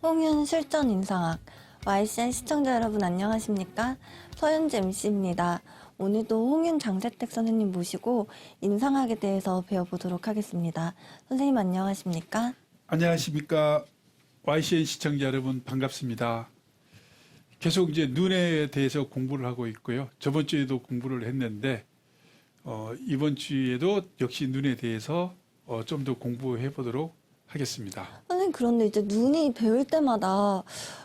홍윤 실전 인상학 YCN 시청자 여러분 안녕하십니까? 서현지 MC입니다. 오늘도 홍윤 장세택 선생님 모시고 인상학에 대해서 배워보도록 하겠습니다. 선생님 안녕하십니까? 안녕하십니까? YCN 시청자 여러분 반갑습니다. 계속 이제 눈에 대해서 공부를 하고 있고요. 저번 주에도 공부를 했는데 이번 주에도 역시 눈에 대해서 좀 더 공부해 보도록 하겠습니다. 선생님 그런데 이제 눈이 배울 때마다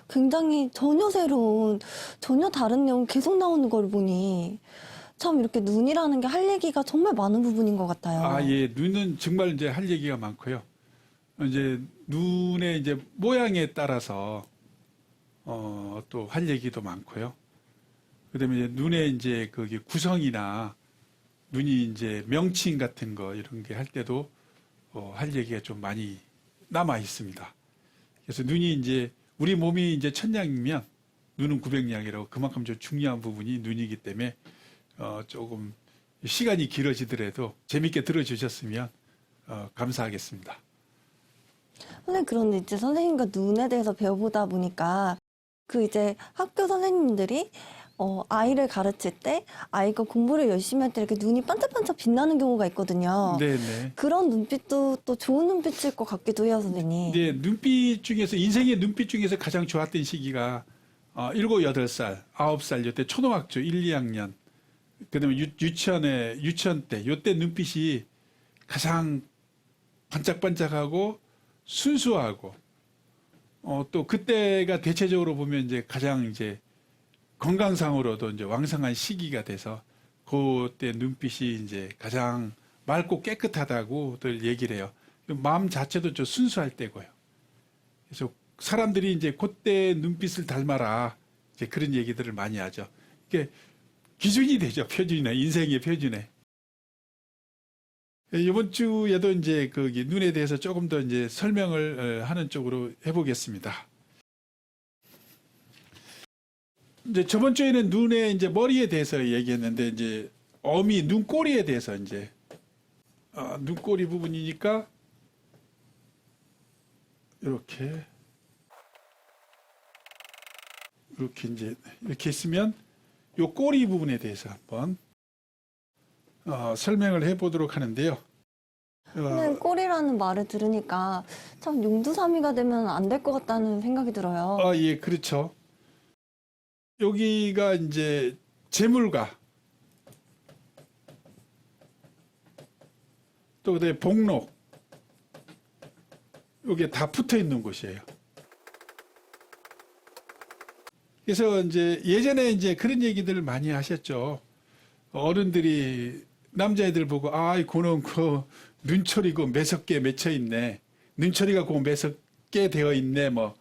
굉장히 전혀 새로운 전혀 다른 내용 계속 나오는 걸 보니 참 이렇게 눈이라는 게 할 얘기가 정말 많은 부분인 것 같아요. 예, 눈은 정말 이제 할 얘기가 많고요. 이제 눈의 이제 모양에 따라서 또 할 얘기도 많고요. 그다음에 이제 눈의 이제 거기 구성이나 눈이 이제 명칭 같은 거 이런 게 할 때도 할 얘기가 좀 많이 남아 있습니다. 그래서 눈이 이제 우리 몸이 이제 천냥이면 눈은 900냥이라고 그만큼 좀 중요한 부분이 눈이기 때문에 조금 시간이 길어지더라도 재밌게 들어주셨으면 감사하겠습니다. 선생님 그런데 이제 선생님과 눈에 대해서 배워보다 보니까 그 이제 학교 선생님들이 아이를 가르칠 때 아이가 공부를 열심히 할 때 이렇게 눈이 반짝반짝 빛나는 경우가 있거든요. 네네. 그런 눈빛도 또 좋은 눈빛일 것 같기도 해요, 선생님. 네, 눈빛 중에서 인생의 눈빛 중에서 가장 좋았던 시기가 7, 8살, 9살 이때 초등학교 1, 2학년 그다음에 유치원 때 이때 눈빛이 가장 반짝반짝하고 순수하고 또 그때가 대체적으로 보면 이제 가장 이제 건강상으로도 이제 왕성한 시기가 돼서 그때 눈빛이 이제 가장 맑고 깨끗하다고들 얘기를 해요. 마음 자체도 좀 순수할 때고요. 그래서 사람들이 이제 그때 눈빛을 닮아라 이제 그런 얘기들을 많이 하죠. 이게 기준이 되죠. 표준에 인생의 표준에. 이번 주에도 이제 그 눈에 대해서 조금 더 이제 설명을 하는 쪽으로 해보겠습니다. 이제 저번 주에는 눈에 이제 머리에 대해서 얘기했는데 이제 어미 눈꼬리에 대해서 이제 눈꼬리 부분이니까 이렇게 이제 이렇게 있으면 요 꼬리 부분에 대해서 한번 설명을 해보도록 하는데요. 선생님 꼬리라는 말을 들으니까 참 용두사미가 되면 안 될 것 같다는 생각이 들어요. 예, 그렇죠. 여기가 이제 재물가, 또 그다음에 복록, 여기에 다 붙어 있는 곳이에요. 그래서 이제 예전에 이제 그런 얘기들을 많이 하셨죠. 어른들이 남자애들 보고 그는 그 눈초리고 매섭게 맺혀 있네. 눈초리가 그 매섭게 되어 있네. 뭐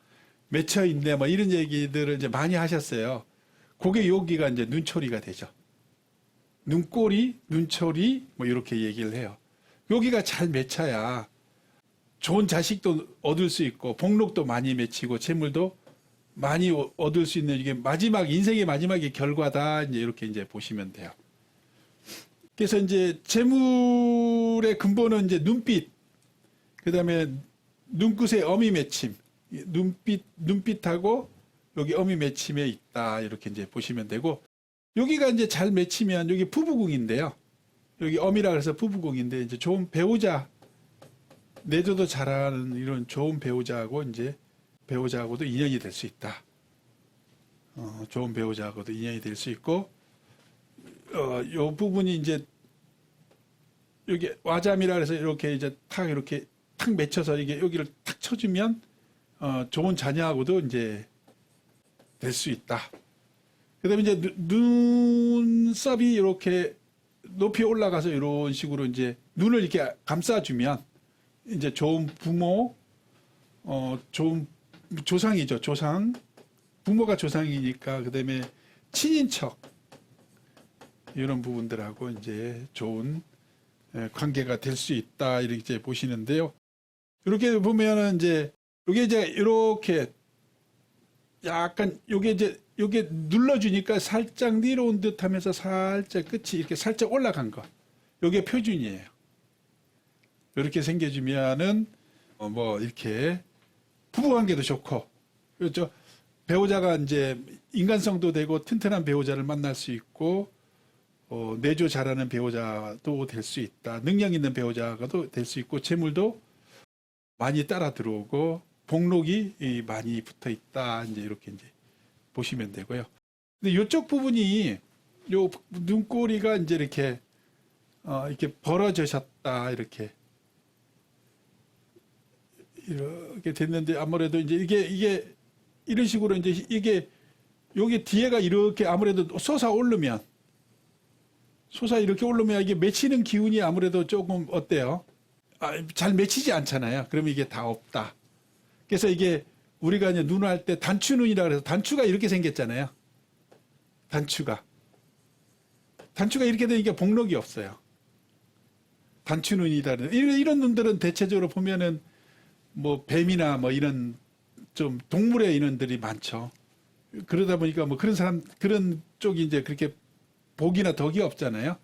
맺혀 있네. 뭐 이런 얘기들을 이제 많이 하셨어요. 그게 여기가 이제 눈초리가 되죠. 눈꼬리, 눈초리 뭐 이렇게 얘기를 해요. 여기가 잘 맺혀야 좋은 자식도 얻을 수 있고 복록도 많이 맺히고 재물도 많이 얻을 수 있는 이게 인생의 마지막의 결과다. 이제 이렇게 이제 보시면 돼요. 그래서 이제 재물의 근본은 이제 눈빛, 그 다음에 눈끝의 어미 맺힘, 눈빛하고 여기 어미 맺힘에 있다. 이렇게 이제 보시면 되고, 여기가 이제 잘 맺히면 여기 부부궁인데요. 여기 어미라 그래서 부부궁인데 이제 좋은 배우자, 내조도 잘하는 이런 좋은 배우자하고도 인연이 될 수 있다. 좋은 배우자하고도 인연이 될 수 있고, 요 부분이 이제 여기 와잠이라 그래서 이렇게 이제 이렇게 탁 맺혀서 이게 여기를 탁 쳐주면 좋은 자녀하고도 이제 될 수 있다. 그다음에 이제 눈썹이 이렇게 높이 올라가서 이런 식으로 이제 눈을 이렇게 감싸주면 이제 좋은 부모, 좋은 조상이죠. 조상. 부모가 조상이니까 그다음에 친인척 이런 부분들하고 이제 좋은 관계가 될 수 있다. 이렇게 보시는데요. 이렇게 보면은 이제 이렇게 약간 요게 눌러주니까 살짝 내려온 듯 하면서 살짝 끝이 이렇게 살짝 올라간 거. 요게 표준이에요. 이렇게 생겨주면은 뭐 이렇게 부부관계도 좋고 그렇죠. 배우자가 이제 인간성도 되고 튼튼한 배우자를 만날 수 있고 내조 잘하는 배우자도 될 수 있다. 능력 있는 배우자가도 될 수 있고 재물도 많이 따라 들어오고 복록이 많이 붙어 있다. 이제 이렇게 이제 보시면 되고요. 근데 이쪽 부분이 요 눈꼬리가 이제 이렇게 이렇게 벌어지셨다 이렇게 됐는데 아무래도 이제 이게 이런 식으로 이제 이게 여기 뒤에가 이렇게 아무래도 솟아 이렇게 오르면 이게 맺히는 기운이 아무래도 조금 어때요? 잘 맺히지 않잖아요. 그러면 이게 다 없다. 그래서 이게 우리가 이제 눈할 때 단추눈이라 그래서 단추가 이렇게 생겼잖아요. 단추가 이렇게 되니까 복록이 없어요. 단추눈이다. 이런 눈들은 대체적으로 보면은 뭐 뱀이나 뭐 이런 좀 동물의 인원들이 많죠. 그러다 보니까 뭐 그런 쪽이 이제 그렇게 복이나 덕이 없잖아요.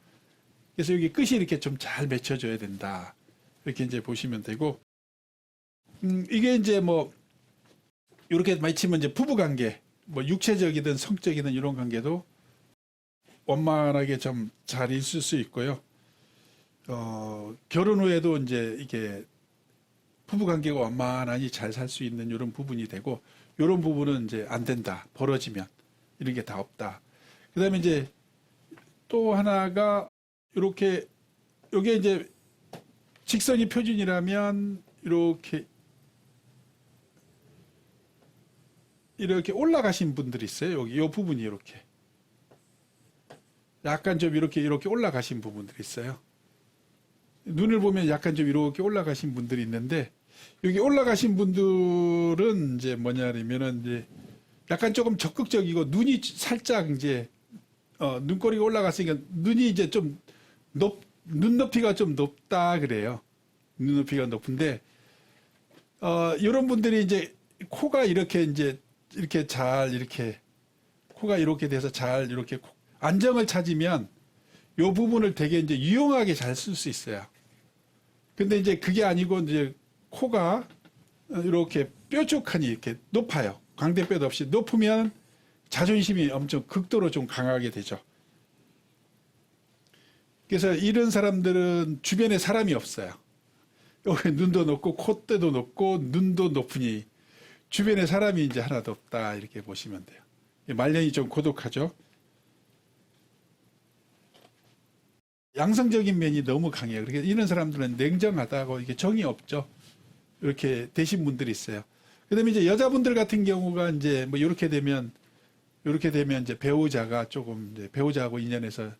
그래서 여기 끝이 이렇게 좀 잘 맺혀줘야 된다. 이렇게 이제 보시면 되고, 이게 이제 뭐, 이렇게 맺히면 이제 부부 관계, 뭐 육체적이든 성적이든 이런 관계도 원만하게 좀 잘 있을 수 있고요. 결혼 후에도 이제 이게 부부 관계가 원만하니 잘 살 수 있는 이런 부분이 되고, 이런 부분은 이제 안 된다. 벌어지면. 이런 게 다 없다. 그 다음에 이제 또 하나가 이렇게, 요게 이제 직선이 표준이라면 이렇게 올라가신 분들이 있어요. 여기, 요 부분이 이렇게. 약간 좀 이렇게 올라가신 부분들이 있어요. 눈을 보면 약간 좀 이렇게 올라가신 분들이 있는데, 여기 올라가신 분들은 이제 뭐냐면은 이제 약간 조금 적극적이고 눈이 살짝 이제 눈꼬리가 올라갔으니까 눈이 이제 좀 눈높이가 좀 높다 그래요. 눈높이가 높은데 이런 분들이 이제 코가 이렇게 이제 이렇게 잘 이렇게 코가 이렇게 돼서 잘 이렇게 안정을 찾으면 이 부분을 되게 이제 유용하게 잘 쓸 수 있어요. 근데 이제 그게 아니고 이제 코가 이렇게 뾰족하니 이렇게 높아요. 광대뼈도 없이 높으면 자존심이 엄청 극도로 좀 강하게 되죠. 그래서 이런 사람들은 주변에 사람이 없어요. 여기 눈도 높고 콧대도 높고 눈도 높으니 주변에 사람이 이제 하나도 없다 이렇게 보시면 돼요. 말년이 좀 고독하죠. 양성적인 면이 너무 강해요. 그러니까 이런 사람들은 냉정하다고 이게 정이 없죠. 이렇게 되신 분들이 있어요. 그다음에 이제 여자분들 같은 경우가 이제 뭐 이렇게 되면 이제 배우자가 조금 이제 배우자하고 인연해서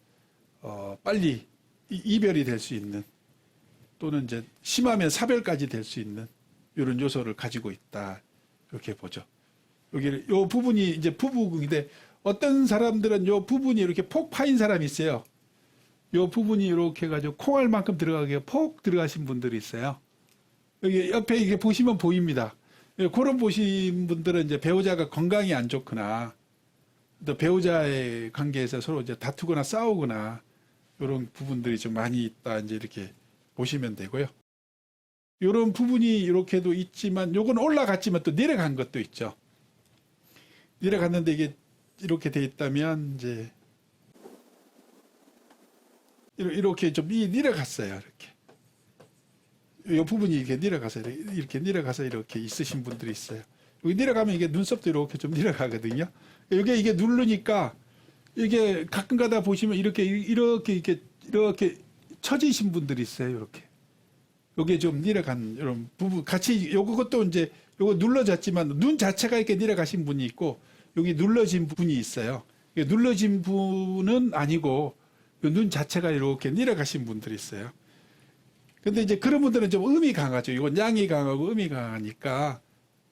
빨리 이별이 될 수 있는 또는 이제 심하면 사별까지 될 수 있는 이런 요소를 가지고 있다 이렇게 보죠. 여기 요 부분이 이제 부부인데 어떤 사람들은 요 부분이 이렇게 폭 파인 사람이 있어요. 요 부분이 이렇게 해가지고 콩알만큼 들어가게 폭 들어가신 분들이 있어요. 여기 옆에 이게 보시면 보입니다. 그런 보신 분들은 이제 배우자가 건강이 안 좋거나 또 배우자의 관계에서 서로 이제 다투거나 싸우거나 이런 부분들이 좀 많이 있다 이제 이렇게 보시면 되고요. 이런 부분이 이렇게도 있지만 요건 올라갔지만 또 내려간 것도 있죠. 내려갔는데 이게 이렇게 돼 있다면 이제 이렇게 좀 내려갔어요. 이렇게. 이 부분이 이렇게 내려가서 이렇게 있으신 분들이 있어요. 여기 내려가면 이게 눈썹도 이렇게 좀 내려가거든요. 이게 누르니까 이게 가끔 가다 보시면 이렇게 처지신 분들이 있어요. 이렇게. 요게 좀 내려간 이런 부분 같이 요것도 이제 요거 눌러졌지만 눈 자체가 이렇게 내려가신 분이 있고 여기 눌러진 분이 있어요. 눌러진 분은 아니고 눈 자체가 이렇게 내려가신 분들이 있어요. 근데 이제 그런 분들은 좀 음이 강하죠. 이건 양이 강하고 음이 강하니까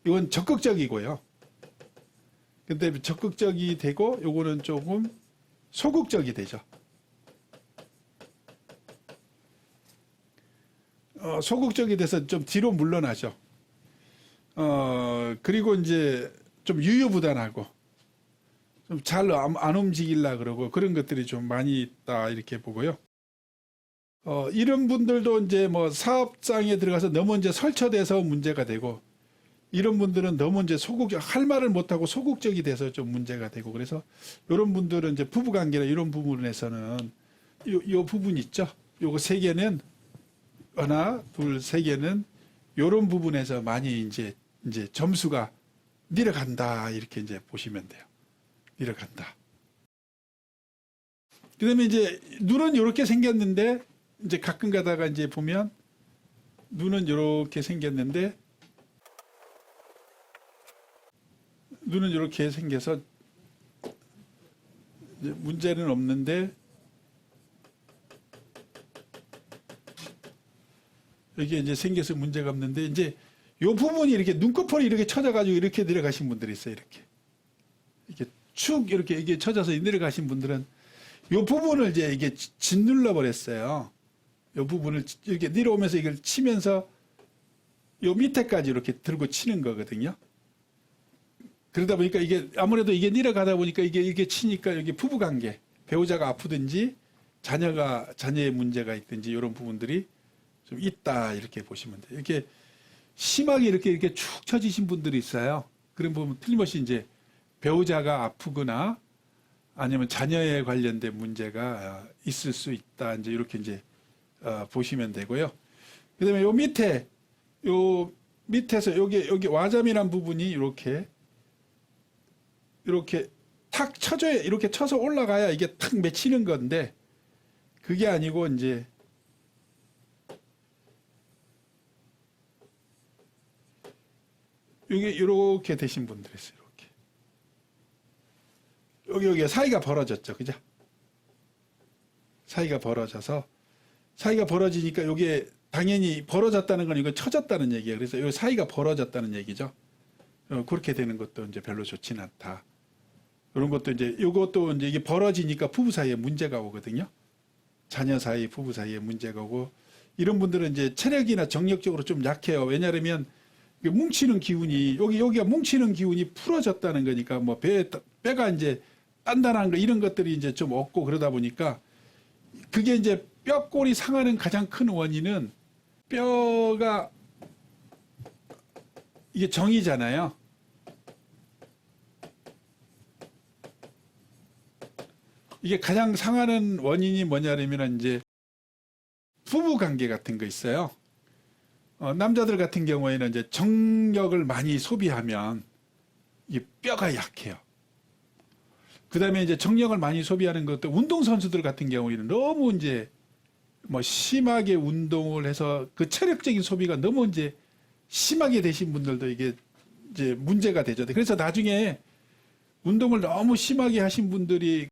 이건 적극적이고요. 근데 적극적이 되고 요거는 조금 소극적이 되죠. 소극적이 돼서 좀 뒤로 물러나죠. 그리고 이제 좀 유유부단하고 좀 잘 안 움직이려 그러고 그런 것들이 좀 많이 있다 이렇게 보고요. 이런 분들도 이제 뭐 사업장에 들어가서 너무 이제 설쳐돼서 문제가 되고 이런 분들은 너무 이제 할 말을 못하고 소극적이 돼서 좀 문제가 되고, 그래서 이런 분들은 이제 부부관계나 이런 부분에서는 요 부분 있죠. 요거 세 개는 하나, 둘, 세 개는 요런 부분에서 많이 이제 점수가 내려간다. 이렇게 이제 보시면 돼요. 내려간다. 그다음에 이제 눈은 이렇게 생겼는데 이제 가끔 가다가 이제 보면 눈은 이렇게 생겼는데 눈은 이렇게 생겨서 이제 문제는 없는데 이게 이제 생겨서 문제가 없는데 이제 요 부분이 이렇게 눈꺼풀이 이렇게 쳐져가지고 이렇게 내려가신 분들이 있어요. 이렇게 축 이렇게 이게 쳐져서 내려가신 분들은 요 부분을 이제 이게 짓눌러 버렸어요. 요 부분을 이렇게 내려오면서 이걸 치면서 요 밑에까지 이렇게 들고 치는 거거든요. 그러다 보니까 이게 아무래도 이게 내려가다 보니까 이게 이렇게 치니까 여기 부부관계, 배우자가 아프든지 자녀의 문제가 있든지 이런 부분들이 좀 있다 이렇게 보시면 돼요. 이렇게 심하게 이렇게 축 처지신 분들이 있어요. 그런 부분 틀림없이 이제 배우자가 아프거나 아니면 자녀에 관련된 문제가 있을 수 있다. 이제 이렇게 이제 보시면 되고요. 그다음에 요 밑에서 여기 와잠이란 부분이 이렇게 탁 쳐줘야 이렇게 쳐서 올라가야 이게 탁 맺히는 건데 그게 아니고 이제 이게 이렇게 되신 분들이 있어요. 여기 사이가 벌어졌죠, 그죠? 사이가 벌어지니까 이게 당연히 벌어졌다는 건 이거 쳐졌다는 얘기예요. 그래서 이 사이가 벌어졌다는 얘기죠. 그렇게 되는 것도 이제 별로 좋지는 않다. 이런 것도 이제 이것도 이제 이게 벌어지니까 부부 사이에 문제가 오거든요. 자녀 사이, 부부 사이에 문제가 오고 이런 분들은 이제 체력이나 정력적으로 좀 약해요. 왜냐하면 뭉치는 기운이 여기가 뭉치는 기운이 풀어졌다는 거니까 뭐 배가 이제 단단한 거 이런 것들이 이제 좀 없고 그러다 보니까 그게 이제 뼈골이 상하는 가장 큰 원인은 뼈가 이게 정이잖아요. 이게 가장 상하는 원인이 뭐냐면 이제 부부 관계 같은 거 있어요. 남자들 같은 경우에는 이제 정력을 많이 소비하면 이 뼈가 약해요. 그 다음에 이제 정력을 많이 소비하는 것도 운동선수들 같은 경우에는 너무 이제 뭐 심하게 운동을 해서 그 체력적인 소비가 너무 이제 심하게 되신 분들도 이게 이제 문제가 되죠. 그래서 나중에 운동을 너무 심하게 하신 분들이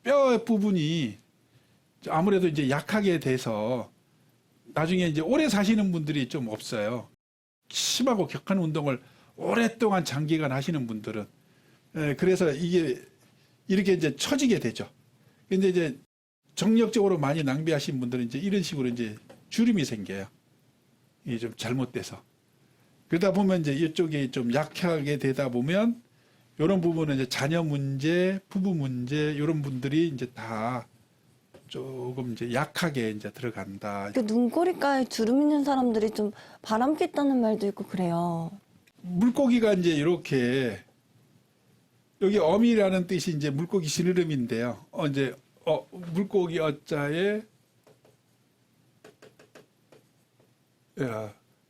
뼈 부분이 아무래도 이제 약하게 돼서 나중에 이제 오래 사시는 분들이 좀 없어요. 심하고 격한 운동을 오랫동안 장기간 하시는 분들은. 그래서 이게 이렇게 이제 처지게 되죠. 근데 이제 정력적으로 많이 낭비하신 분들은 이제 이런 식으로 이제 주름이 생겨요. 이게 좀 잘못돼서. 그러다 보면 이제 이쪽이 좀 약하게 되다 보면 이런 부분은 이제 자녀 문제, 부부 문제 이런 분들이 이제 다 조금 이제 약하게 이제 들어간다. 그 눈꼬리가에 주름 있는 사람들이 좀 바람겠다는 말도 있고 그래요. 물고기가 이제 이렇게 여기 어미라는 뜻이 이제 물고기 시르름인데요. 이제 물고기 어자에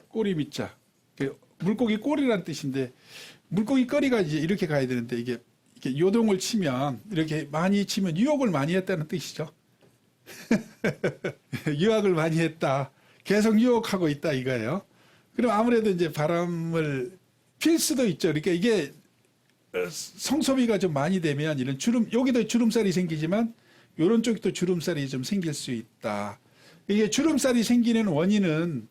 꼬리 밑자. 물고기 꼬리라는 뜻인데 물고기 꼬리가 이제 이렇게 가야 되는데 이게 요동을 치면 이렇게 많이 치면 유혹을 많이 했다는 뜻이죠. 유혹을 많이 했다. 계속 유혹하고 있다 이거예요. 그럼 아무래도 이제 바람을 필 수도 있죠. 그러니까 이게 성소비가 좀 많이 되면 이런 여기도 주름살이 생기지만 이런 쪽도 주름살이 좀 생길 수 있다. 이게 주름살이 생기는 원인은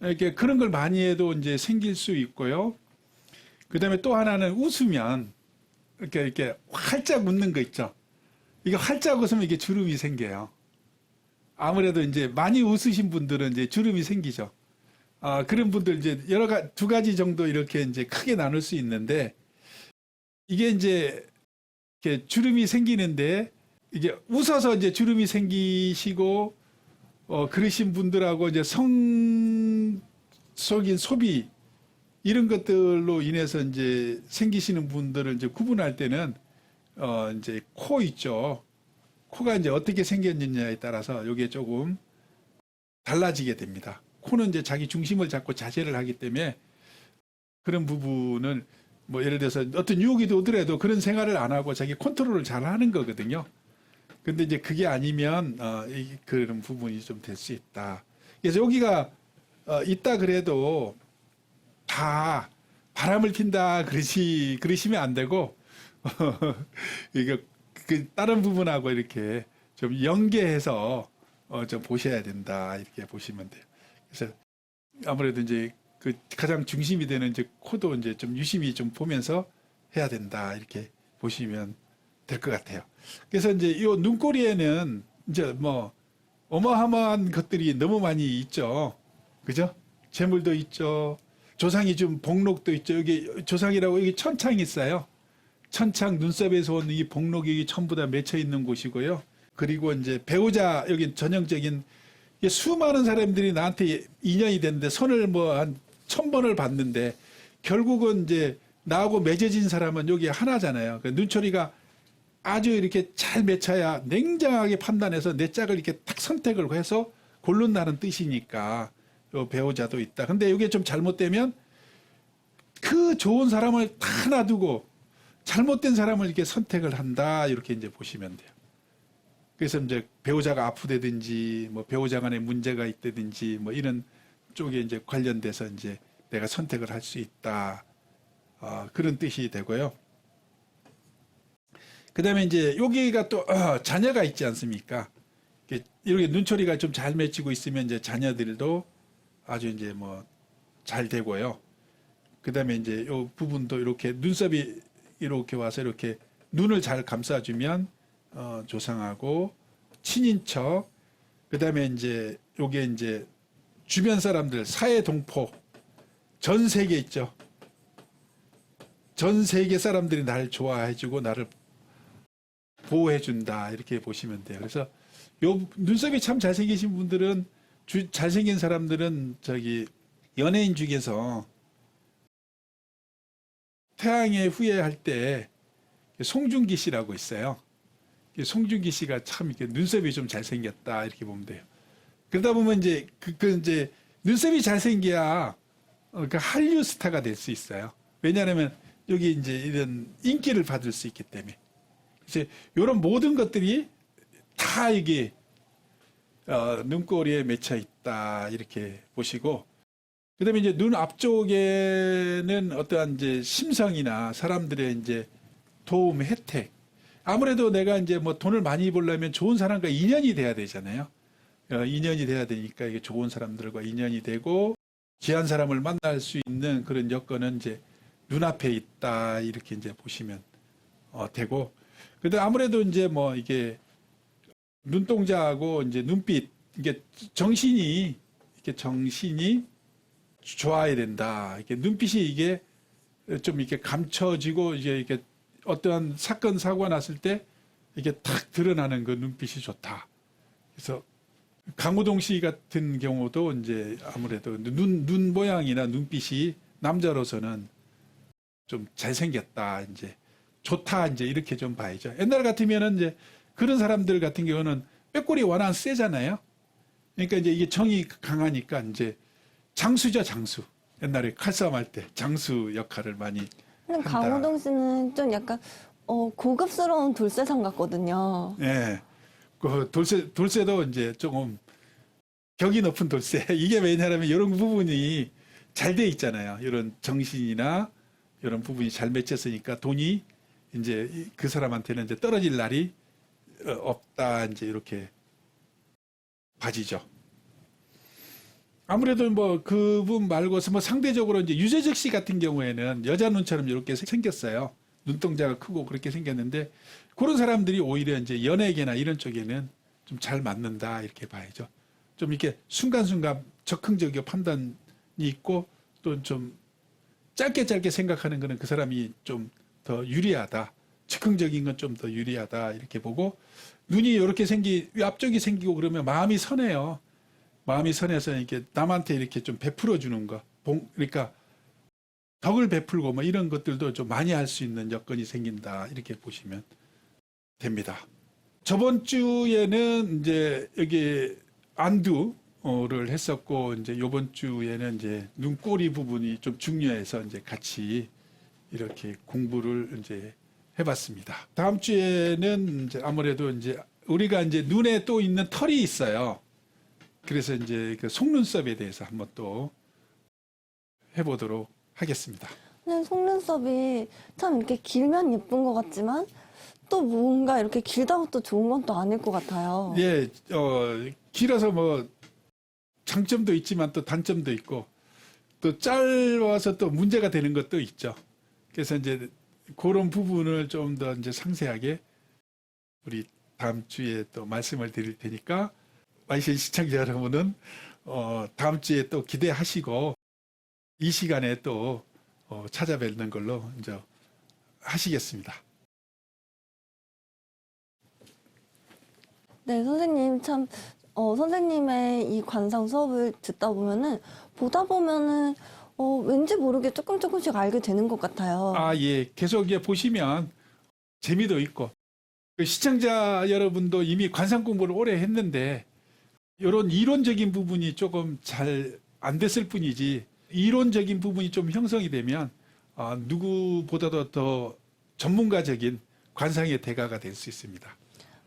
이렇게 그런 걸 많이 해도 이제 생길 수 있고요. 그 다음에 또 하나는 웃으면 이렇게 활짝 웃는 거 있죠. 이게 활짝 웃으면 이게 주름이 생겨요. 아무래도 이제 많이 웃으신 분들은 이제 주름이 생기죠. 그런 분들 이제 두 가지 정도 이렇게 이제 크게 나눌 수 있는데 이게 이제 이렇게 주름이 생기는데 이게 웃어서 이제 주름이 생기시고 그러신 분들하고 이제 성적인 소비 이런 것들로 인해서 이제 생기시는 분들을 이제 구분할 때는 이제 코 있죠. 코가 이제 어떻게 생겼느냐에 따라서 이게 조금 달라지게 됩니다. 코는 이제 자기 중심을 잡고 자세를 하기 때문에 그런 부분을 뭐 예를 들어서 어떤 유혹이 오더라도 그런 생활을 안 하고 자기 컨트롤을 잘 하는 거거든요. 근데 이제 그게 아니면 그런 부분이 좀 될 수 있다. 그래서 여기가 있다 그래도 다 바람을 핀다 그러시면 안 되고 이거 그 다른 부분하고 이렇게 좀 연계해서 좀 보셔야 된다 이렇게 보시면 돼요. 그래서 아무래도 이제 그 가장 중심이 되는 이제 코도 이제 좀 유심히 좀 보면서 해야 된다 이렇게 보시면 될 것 같아요. 그래서 이제 이 눈꼬리에는 이제 뭐 어마어마한 것들이 너무 많이 있죠. 그죠? 재물도 있죠. 조상이 좀 복록도 있죠. 여기 조상이라고 여기 천창이 있어요. 천창 눈썹에서 온 이 복록이 전부 다 맺혀 있는 곳이고요. 그리고 이제 배우자 여기 전형적인 수많은 사람들이 나한테 인연이 됐는데 손을 뭐 한 1000번을 봤는데 결국은 이제 나하고 맺어진 사람은 여기 하나잖아요. 그 눈초리가 아주 이렇게 잘 맺혀야 냉정하게 판단해서 내 짝을 이렇게 딱 선택을 해서 고른다는 뜻이니까 요 배우자도 있다. 근데 이게 좀 잘못되면 그 좋은 사람을 다 놔두고 잘못된 사람을 이렇게 선택을 한다. 이렇게 이제 보시면 돼요. 그래서 이제 배우자가 아프다든지 뭐 배우자 간에 문제가 있다든지 뭐 이런 쪽에 이제 관련돼서 이제 내가 선택을 할 수 있다. 그런 뜻이 되고요. 그 다음에 이제 여기가 또 자녀가 있지 않습니까? 이렇게 눈초리가 좀 잘 맺히고 있으면 이제 자녀들도 아주 이제 뭐 잘 되고요. 그 다음에 이제 요 부분도 이렇게 눈썹이 이렇게 와서 이렇게 눈을 잘 감싸주면 조상하고 친인척, 그 다음에 이제 요게 이제 주변 사람들 사회 동포 전 세계 있죠. 전 세계 사람들이 나를 좋아해주고 나를 보호해준다 이렇게 보시면 돼요. 그래서 요 눈썹이 참 잘생기신 분들은 잘생긴 사람들은 저기 연예인 중에서 태양의 후예할 때 송중기 씨라고 있어요. 송중기 씨가 참 이렇게 눈썹이 좀 잘생겼다 이렇게 보면 돼요. 그러다 보면 이제 이제 눈썹이 잘생겨야 그 한류 스타가 될 수 있어요. 왜냐하면 여기 이제 이런 인기를 받을 수 있기 때문에. 이제 이런 모든 것들이 다 이게 눈꼬리에 맺혀 있다 이렇게 보시고, 그다음에 이제 눈 앞쪽에는 어떠한 이제 심성이나 사람들의 이제 도움 혜택. 아무래도 내가 이제 뭐 돈을 많이 벌려면 좋은 사람과 인연이 돼야 되잖아요. 인연이 돼야 되니까 이게 좋은 사람들과 인연이 되고 귀한 사람을 만날 수 있는 그런 여건은 이제 눈앞에 있다 이렇게 이제 보시면 되고, 근데 아무래도 이제 뭐 이게 눈동자하고 이제 눈빛 이게 정신이 좋아야 된다. 이렇게 눈빛이 이게 좀 이렇게 감춰지고 이제 이렇게 어떠한 사건 사고가 났을 때 이게 탁 드러나는 그 눈빛이 좋다. 그래서 강호동 씨 같은 경우도 이제 아무래도 눈 모양이나 눈빛이 남자로서는 좀 잘생겼다. 이제 좋다. 이제 이렇게 좀 봐야죠. 옛날 같으면은 이제 그런 사람들 같은 경우는 빼꼬리 워낙 세잖아요. 그러니까 이제 이게 정이 강하니까 이제 장수죠, 장수. 옛날에 칼싸움 할 때 장수 역할을 많이 근데 한다. 강호동 씨는 좀 약간 고급스러운 돌쇠상 같거든요. 예. 그 돌쇠도 이제 조금 격이 높은 돌쇠. 이게 왜냐하면 이런 부분이 잘 돼 있잖아요. 이런 정신이나 이런 부분이 잘 맺혔으니까 돈이 이제 그 사람한테는 이제 떨어질 날이 없다. 이제 이렇게 봐지죠. 아무래도 뭐 그분 말고서 뭐 상대적으로 이제 유재석 씨 같은 경우에는 여자 눈처럼 이렇게 생겼어요. 눈동자가 크고 그렇게 생겼는데 그런 사람들이 오히려 이제 연예계나 이런 쪽에는 좀 잘 맞는다 이렇게 봐야죠. 좀 이렇게 순간순간 적극적이고 판단이 있고 또 좀 짧게 생각하는 거는 그 사람이 좀 더 유리하다. 즉흥적인 건 좀 더 유리하다 이렇게 보고, 눈이 이렇게 앞쪽이 생기고 그러면 마음이 선해요. 마음이 선해서 이렇게 남한테 이렇게 좀 베풀어 주는 거. 그러니까 덕을 베풀고 뭐 이런 것들도 좀 많이 할 수 있는 여건이 생긴다. 이렇게 보시면 됩니다. 저번 주에는 이제 여기 안두를 했었고, 이제 요번 주에는 이제 눈꼬리 부분이 좀 중요해서 이제 같이 이렇게 공부를 이제 해봤습니다. 다음 주에는 이제 아무래도 이제 우리가 이제 눈에 또 있는 털이 있어요. 그래서 이제 그 속눈썹에 대해서 한번 또 해보도록 하겠습니다. 근데 속눈썹이 참 이렇게 길면 예쁜 것 같지만 또 뭔가 이렇게 길다고 또 좋은 건 또 아닐 것 같아요. 예, 길어서 뭐 장점도 있지만 또 단점도 있고 또 짧아서 또 문제가 되는 것도 있죠. 그래서 이제 그런 부분을 좀 더 이제 상세하게 우리 다음 주에 또 말씀을 드릴 테니까 YCN 시청자 여러분은 다음 주에 또 기대하시고 이 시간에 또 찾아뵙는 걸로 이제 하시겠습니다. 네, 선생님 참 선생님의 이 관상 수업을 보다 보면은 왠지 모르게 조금씩 알게 되는 것 같아요. 아, 예. 계속 이제 보시면 재미도 있고 그 시청자 여러분도 이미 관상 공부를 오래 했는데 이런 이론적인 부분이 조금 잘 안 됐을 뿐이지 이론적인 부분이 좀 형성이 되면 누구보다도 더 전문가적인 관상의 대가가 될 수 있습니다.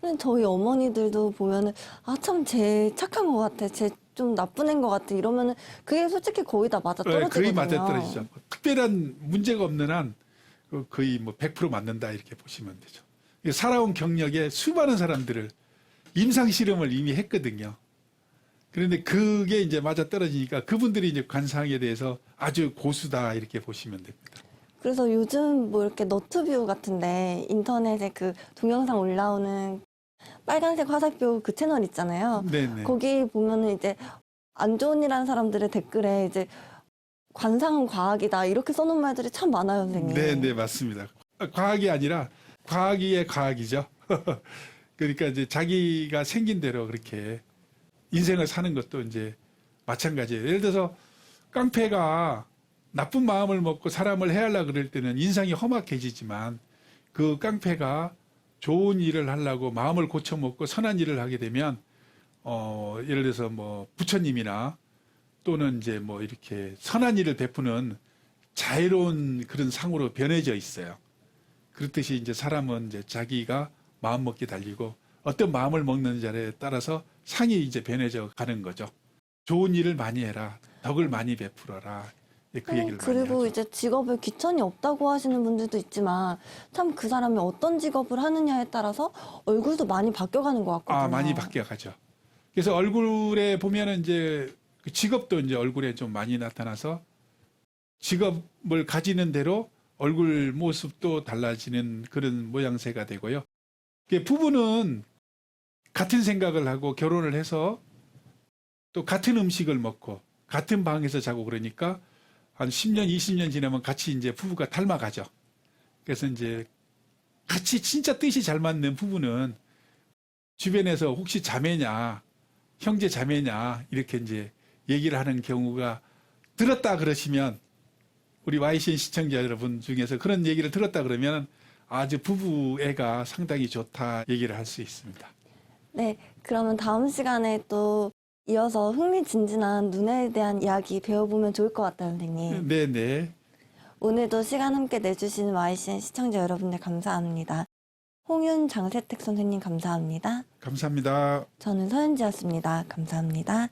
근데 저희 어머니들도 보면은 참 쟤 착한 것 같아, 쟤 좀 나쁜 애인 것 같아 이러면은 그게 솔직히 거의 다 맞아 떨어지거든요. 거의 맞아떨어지죠. 특별한 문제가 없는 한 거의 뭐 100% 맞는다 이렇게 보시면 되죠. 살아온 경력에 수많은 사람들을 임상 실험을 이미 했거든요. 그런데 그게 이제 맞아 떨어지니까 그분들이 이제 관상에 대해서 아주 고수다 이렇게 보시면 됩니다. 그래서 요즘 뭐 이렇게 너튜브 같은데 인터넷에 그 동영상 올라오는 빨간색 화살표 그 채널 있잖아요. 네네. 거기 보면은 이제 안 좋은 일 한 사람들의 댓글에 이제 관상은 과학이다 이렇게 써놓은 말들이 참 많아요, 선생님. 네네, 맞습니다. 과학이 아니라 과학이의 과학이죠. 그러니까 이제 자기가 생긴 대로 그렇게 인생을 사는 것도 이제 마찬가지예요. 예를 들어서 깡패가 나쁜 마음을 먹고 사람을 해하려고 그럴 때는 인상이 험악해지지만 그 깡패가 좋은 일을 하려고 마음을 고쳐먹고 선한 일을 하게 되면 예를 들어서 뭐 부처님이나 또는 이제 뭐 이렇게 선한 일을 베푸는 자유로운 그런 상으로 변해져 있어요. 그렇듯이 이제 사람은 이제 자기가 마음 먹기 달리고 어떤 마음을 먹는지에 따라서 상이 이제 변해져 가는 거죠. 좋은 일을 많이 해라. 덕을 많이 베풀어라. 그 얘기를 많이 그리고 하죠. 이제 직업에 귀천이 없다고 하시는 분들도 있지만 참 그 사람이 어떤 직업을 하느냐에 따라서 얼굴도 많이 바뀌어가는 것 같거든요. 많이 바뀌어가죠. 그래서 얼굴에 보면은 이제 그 직업도 이제 얼굴에 좀 많이 나타나서 직업을 가지는 대로 얼굴 모습도 달라지는 그런 모양새가 되고요. 부부는 같은 생각을 하고 결혼을 해서 또 같은 음식을 먹고 같은 방에서 자고 그러니까 한 10년, 20년 지나면 같이 이제 부부가 닮아가죠. 그래서 이제 같이 진짜 뜻이 잘 맞는 부부는 주변에서 혹시 자매냐, 형제 자매냐 이렇게 이제 얘기를 하는 경우가 들었다 그러시면 우리 YCN 시청자 여러분 중에서 그런 얘기를 들었다 그러면 아주 부부애가 상당히 좋다 얘기를 할 수 있습니다. 네, 그러면 다음 시간에 또 이어서 흥미진진한 눈에 대한 이야기 배워보면 좋을 것 같아요, 선생님. 네네. 오늘도 시간 함께 내주시는 YCN 시청자 여러분들 감사합니다. 홍윤 장세택 선생님 감사합니다. 감사합니다. 저는 서현지였습니다. 감사합니다.